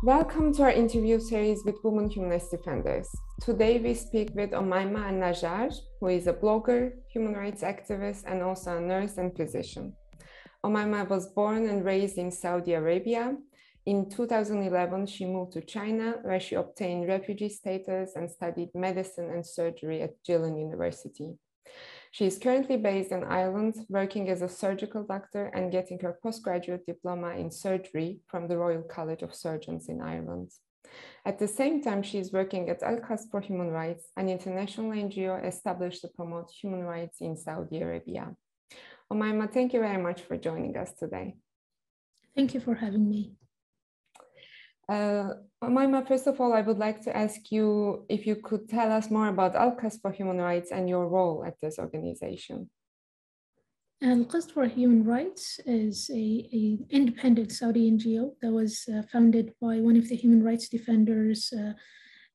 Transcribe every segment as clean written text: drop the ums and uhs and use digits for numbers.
Welcome to our interview series with women human rights defenders. Today we speak with Omaima Al Najjar, who is a blogger, human rights activist, and also a nurse and physician. Omaima was born and raised in Saudi Arabia. In 2011, she moved to China, where she obtained refugee status and studied medicine and surgery at Jilin University. She is currently based in Ireland, working as a surgical doctor and getting her postgraduate diploma in surgery from the Royal College of Surgeons in Ireland. At the same time, she is working at ALQST for Human Rights, an international NGO established to promote human rights in Saudi Arabia. Omaima, thank you very much for joining us today. Thank you for having me. Omaima, first of all, I would like to ask you if you could tell us more about ALQST for Human Rights and your role at this organization. ALQST for Human Rights is an independent Saudi NGO that was founded by one of the human rights defenders,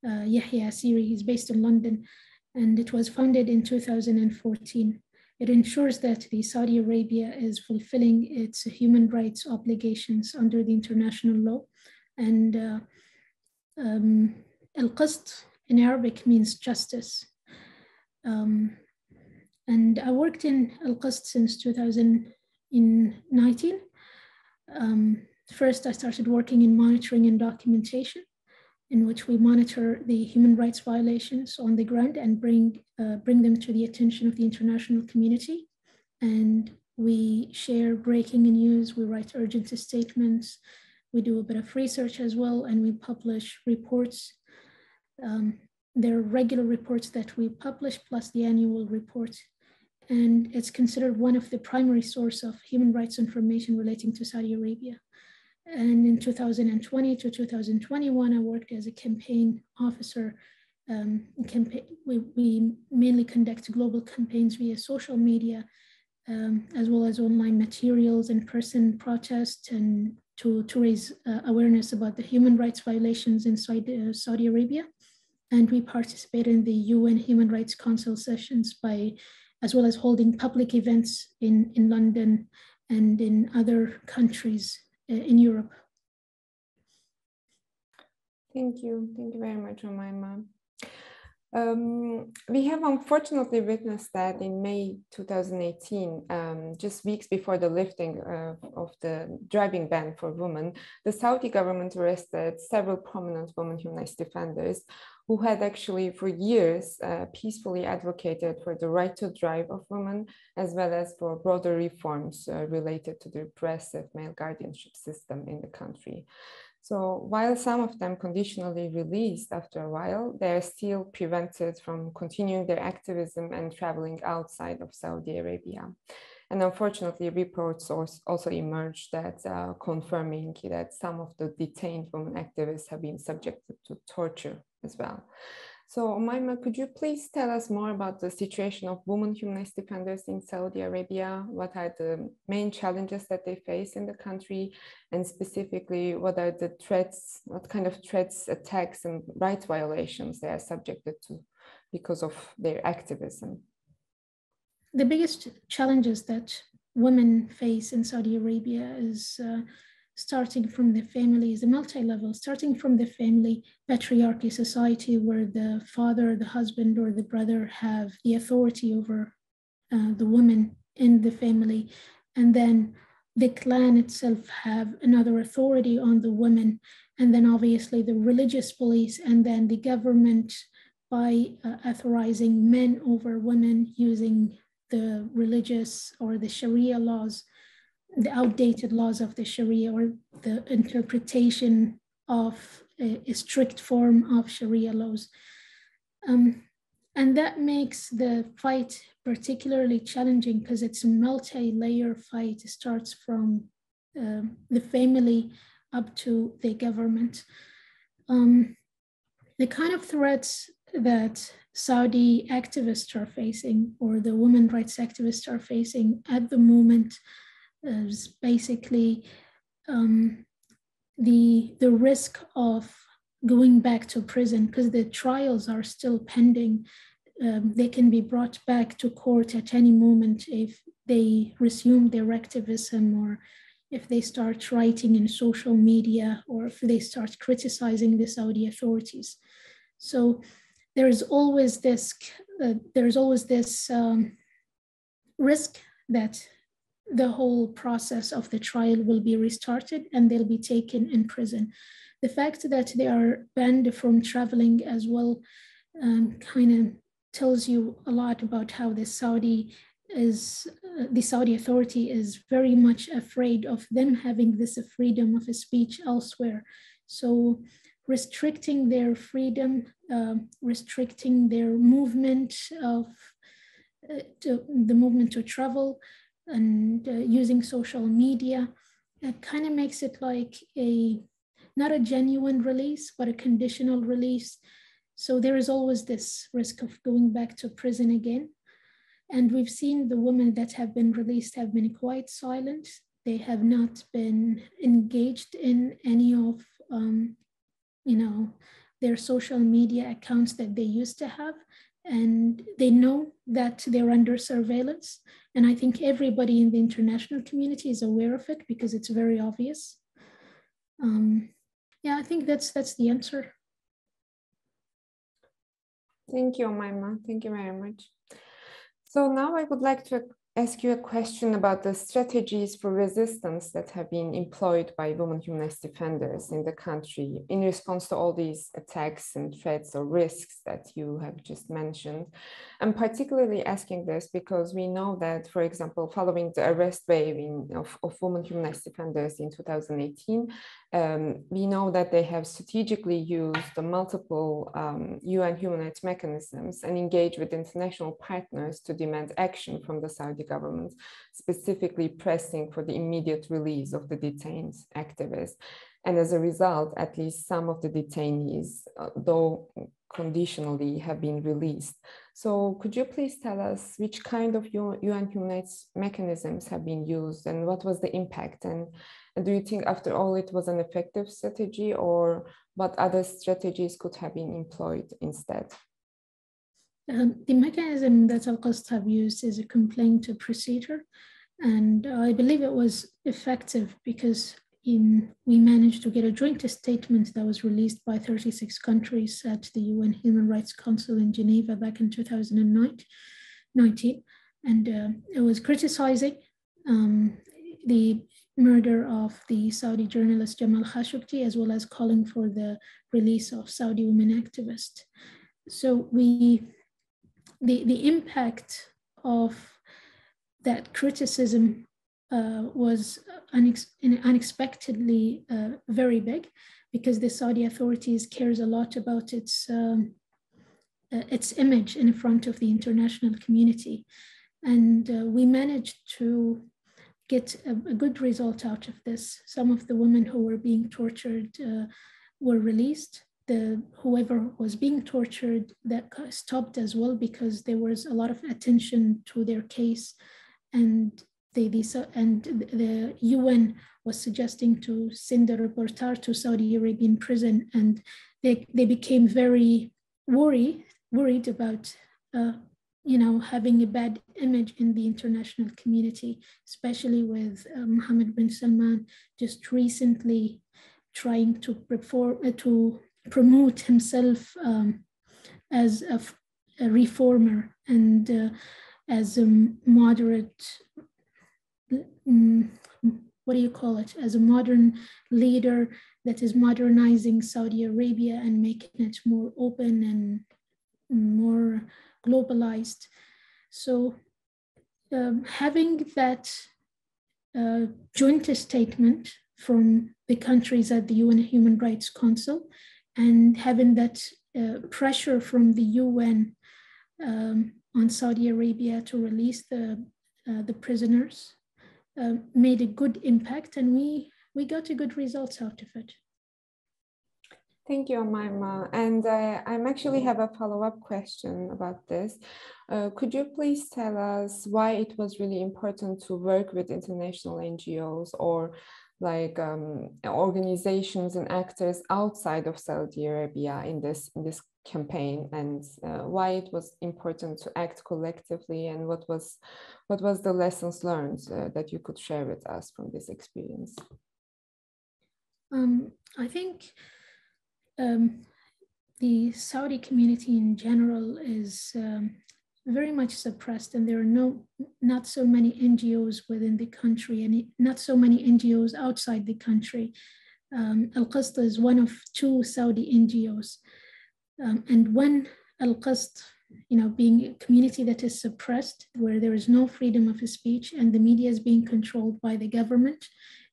Yahya Asiri. He's based in London, and it was founded in 2014. It ensures that Saudi Arabia is fulfilling its human rights obligations under the international law. And Al-Qist in Arabic means justice. And I worked in Al-Qist since 2019. First, I started working in monitoring and documentation, in which we monitor the human rights violations on the ground and bring them to the attention of the international community. And we share breaking news, we write urgent statements, we do a bit of research as well, and we publish reports. There are regular reports that we publish, plus the annual report. And it's considered one of the primary sources of human rights information relating to Saudi Arabia. And in 2020 to 2021, I worked as a campaign officer. We mainly conduct global campaigns via social media, as well as online materials, in-person protests, and to raise awareness about the human rights violations inside Saudi Arabia. And we participate in the UN Human Rights Council sessions as well as holding public events in London and in other countries in Europe. Thank you. Thank you very much, Omaima. We have unfortunately witnessed that in May 2018, just weeks before the lifting of the driving ban for women, the Saudi government arrested several prominent women human rights defenders who had actually for years peacefully advocated for the right to drive of women, as well as for broader reforms related to the repressive male guardianship system in the country. So while some of them conditionally released after a while, they are still prevented from continuing their activism and traveling outside of Saudi Arabia. And unfortunately, reports also emerged that confirming that some of the detained women activists have been subjected to torture as well. So Omaima, could you please tell us more about the situation of women human rights defenders in Saudi Arabia? What are the main challenges that they face in the country? And specifically, what are the threats, what kind of threats, attacks, and rights violations they are subjected to because of their activism? The biggest challenges that women face in Saudi Arabia is starting from the family, is a multi-level, starting from the family patriarchy society where the father, the husband, or the brother have the authority over the woman in the family. And then the clan itself have another authority on the women. And then obviously the religious police, and then the government by authorizing men over women using the religious or the Sharia laws, the outdated laws of the Sharia, or the interpretation of a strict form of Sharia laws. And that makes the fight particularly challenging because it's a multi-layer fight. It starts from the family up to the government. The kind of threats that Saudi activists are facing, or the women rights activists are facing at the moment, is basically the risk of going back to prison because the trials are still pending. They can be brought back to court at any moment if they resume their activism or if they start writing in social media or if they start criticizing the Saudi authorities. So there's always this risk that the whole process of the trial will be restarted and they'll be taken in prison. The fact that they are banned from traveling as well kind of tells you a lot about how the Saudi authority is very much afraid of them having this freedom of speech elsewhere. So restricting their freedom, restricting their movement the movement to travel, and using social media, it kind of makes it like not a genuine release, but a conditional release. So there is always this risk of going back to prison again. And we've seen the women that have been released have been quite silent. They have not been engaged in any of, their social media accounts that they used to have. And they know that they're under surveillance. And I think everybody in the international community is aware of it because it's very obvious. I think that's the answer. Thank you, Omaima. Thank you very much. So now I would like to ask you a question about the strategies for resistance that have been employed by women human rights defenders in the country in response to all these attacks and threats or risks that you have just mentioned. I'm particularly asking this because we know that, for example, following the arrest wave of women human rights defenders in 2018, we know that they have strategically used the multiple UN human rights mechanisms and engaged with international partners to demand action from the Saudi government, specifically pressing for the immediate release of the detained activists. And as a result, at least some of the detainees, though conditionally, have been released. So could you please tell us which kind of UN human rights mechanisms have been used and what was the impact? And do you think after all it was an effective strategy, or what other strategies could have been employed instead? The mechanism that ALQST have used is a complaint procedure. And I believe it was effective because we managed to get a joint statement that was released by 36 countries at the UN Human Rights Council in Geneva back in 2019. And it was criticizing the murder of the Saudi journalist Jamal Khashoggi, as well as calling for the release of Saudi women activists. So the impact of that criticism was unexpectedly very big, because the Saudi authorities cares a lot about its image in front of the international community. And we managed to get a good result out of this. Some of the women who were being tortured were released. Whoever was being tortured, that stopped as well, because there was a lot of attention to their case, and the UN was suggesting to send a reporter to Saudi Arabian prison, and they became very worried about having a bad image in the international community, especially with Mohammed bin Salman just recently trying to promote himself as a reformer and as a moderate, as a modern leader that is modernizing Saudi Arabia and making it more open and more globalized. So having that joint statement from the countries at the UN Human Rights Council, and having that pressure from the UN on Saudi Arabia to release the prisoners made a good impact, and we got a good results out of it. Thank you, Omaima. And I actually have a follow-up question about this. Could you please tell us why it was really important to work with international NGOs or like organizations and actors outside of Saudi Arabia in this campaign, and why it was important to act collectively, and what was the lessons learned that you could share with us from this experience? I think the Saudi community in general is very much suppressed, and there are not so many NGOs within the country, and not so many NGOs outside the country. ALQST is one of 2 Saudi NGOs. And when ALQST, being a community that is suppressed, where there is no freedom of speech and the media is being controlled by the government,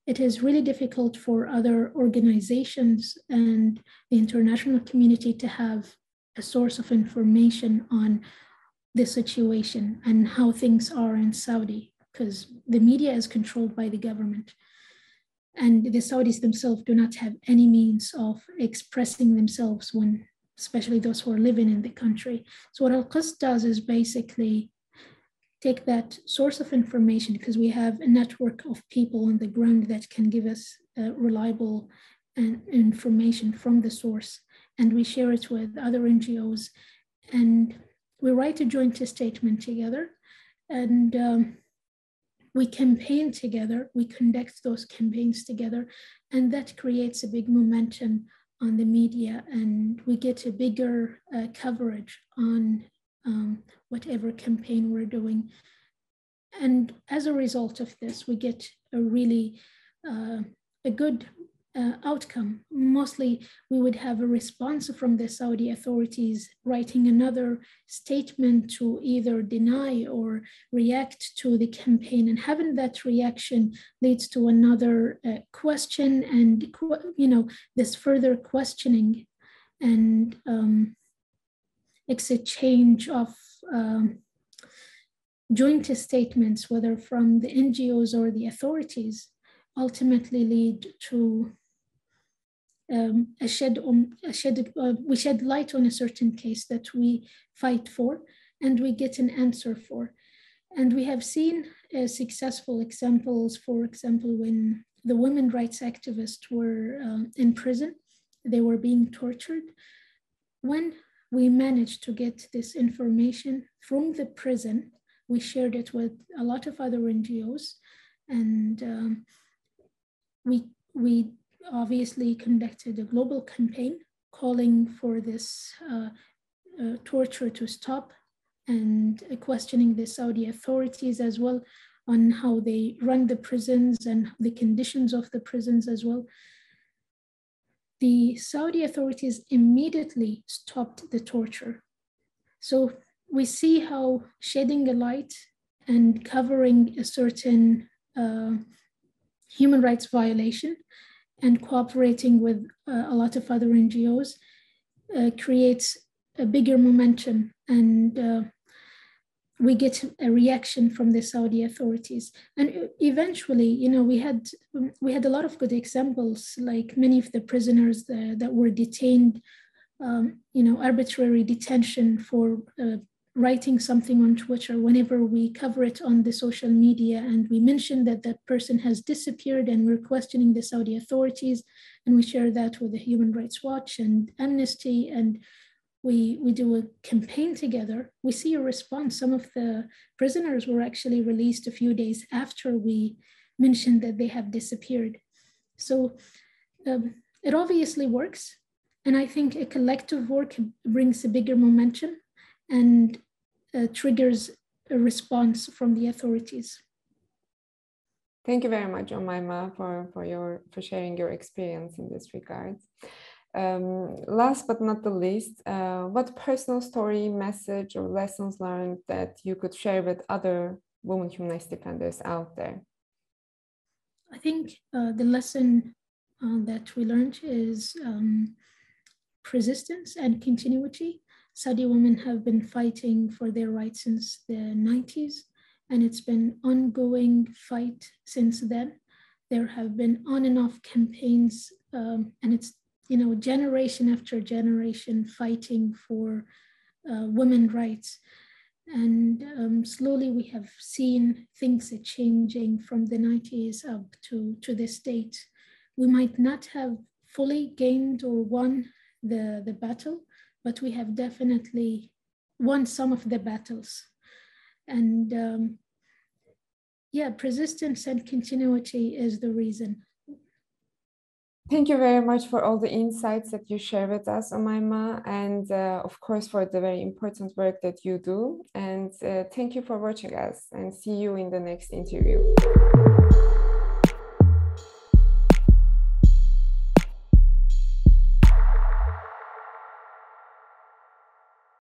it is really difficult for other organizations and the international community to have a source of information on the situation and how things are in Saudi, because the media is controlled by the government. And the Saudis themselves do not have any means of expressing themselves, especially those who are living in the country. So what ALQST does is basically take that source of information, because we have a network of people on the ground that can give us reliable information from the source, and we share it with other NGOs, and we write a joint statement together, and we campaign together, we conduct those campaigns together, and that creates a big momentum on the media, and we get a bigger coverage on whatever campaign we're doing. And as a result of this, we get a really a good outcome. Mostly, we would have a response from the Saudi authorities writing another statement to either deny or react to the campaign, and having that reaction leads to another question, and this further questioning and exchange of joint statements, whether from the NGOs or the authorities, ultimately lead to we shed light on a certain case that we fight for, and we get an answer for. And we have seen successful examples. For example, when the women rights activists were in prison, they were being tortured. When we managed to get this information from the prison, we shared it with a lot of other NGOs, and we obviously conducted a global campaign calling for this torture to stop, and questioning the Saudi authorities as well on how they run the prisons and the conditions of the prisons as well. The Saudi authorities immediately stopped the torture. So we see how shedding a light and covering a certain human rights violation and cooperating with a lot of other NGOs creates a bigger momentum, and we get a reaction from the Saudi authorities. And eventually, we had a lot of good examples, like many of the prisoners that were detained, arbitrary detention for writing something on Twitter. Whenever we cover it on the social media and we mention that that person has disappeared and we're questioning the Saudi authorities, and we share that with the Human Rights Watch and Amnesty, and we do a campaign together, we see a response. Some of the prisoners were actually released a few days after we mentioned that they have disappeared. So it obviously works. And I think a collective work brings a bigger momentum and triggers a response from the authorities. Thank you very much, Omaima, for sharing your experience in this regard. Last but not the least, what personal story, message, or lessons learned that you could share with other women human rights defenders out there? I think the lesson that we learned is persistence and continuity. Saudi women have been fighting for their rights since the 90s, and it's been an ongoing fight since then. There have been on and off campaigns, and it's generation after generation fighting for women's rights. And slowly we have seen things are changing from the 90s up to this date. We might not have fully gained or won the battle, but we have definitely won some of the battles. And yeah, persistence and continuity is the reason. Thank you very much for all the insights that you share with us, Omaima, and of course for the very important work that you do. And thank you for watching us, and see you in the next interview.